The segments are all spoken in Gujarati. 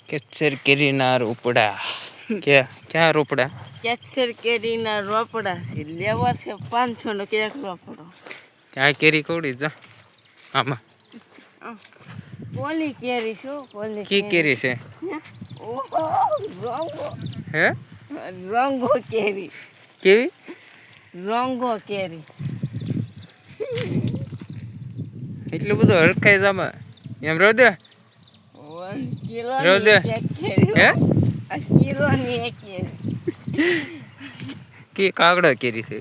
કેસર કેરીના રોપડા ક્યાં રોપડા? કેસર કેરીના રોપડા છે, લેવા છે 500 નો એક રોપડો. આ કેરી કોડી જા આમાં કોલી કેરી શું કી કેરી છે? હે રંગો કેરી. કેવી? રંગો કેરી. એટલું બધું હરખાઈ જામાં એમ રહો દે. 1 કિલો રહો દે. ની એક કેરી. હે 1 કિલો ની એક કેરી. કે કાગડા કેરી છે?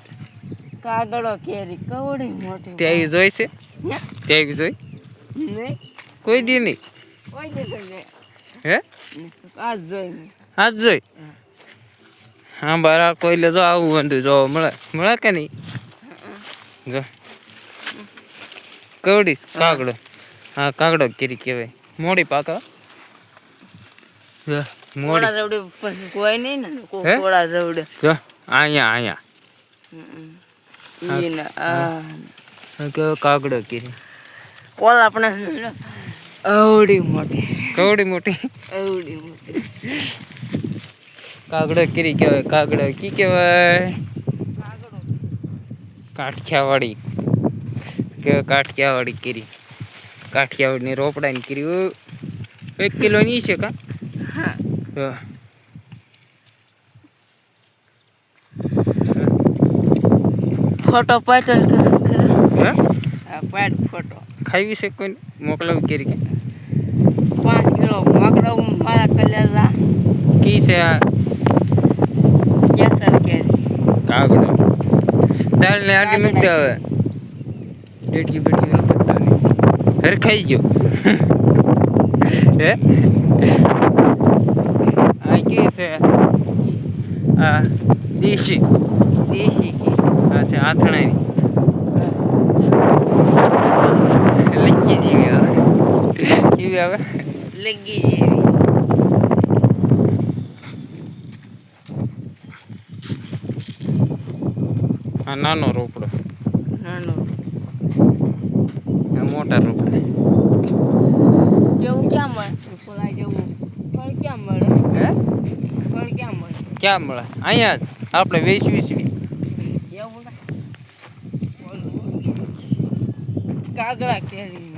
કાગડો કેરી કવડી મોટી. ત્યાં જોઈ છે? ત્યાં જોઈ? નહીં કોઈ દી નહીં. કોઈ દી હે આજ જોઈ. આજ જોઈ? હા બારા કોઈ લે જો આવું બધું જોવા મળે કે નહીં? જો કવડી કાગડો. હા કાગડો કેરી કહેવાય. મોડી પાકા કોળા રવડે પછી કોઈ નહીં ને કોળા રવડે. જો અહીંયા ઈ ના કેવો કાગડો કેરી. કોલ આપણે અવડી મોટી. કવડી મોટી અવડી મોટી. કાગડો કેરી કહેવાય. કાગડો કી કહેવાય? કાઠિયાવાડી કે કાઠિયાવાડી કેરી. કાઠિયાવાડીની રોપડાની કેરી 1 કિલોની છે કા? હા ફોટો પાટલ હે પાડ ફોટો ખાવી છે કોઈ મોકલાવી કેરી કે 5 કિલો મકડો મારા કલેજા કી છે આ? કેસર કેરી. કાગડો દાલ ને આટી મૂકી દે હવે. ડેટકી બેટકી કરતા હર ખાઈ ગયો. હે આ કે છે? આ દેશી દેશી કે આ છે આથણાની. લગ્ગી જેવી આવે. કેવી આવે? લગી જેવી. આ નાનો રોપડો. નાનો આ મોટા રોપડા. જેવું ક્યાં મળે? ખોલાઈ જેવું ફળ ક્યાં મળે? હે ફળ ક્યાં મળે? ક્યાં મળે? અહીંયા જ આપણે વેચવી. એવું કાગડા કેરી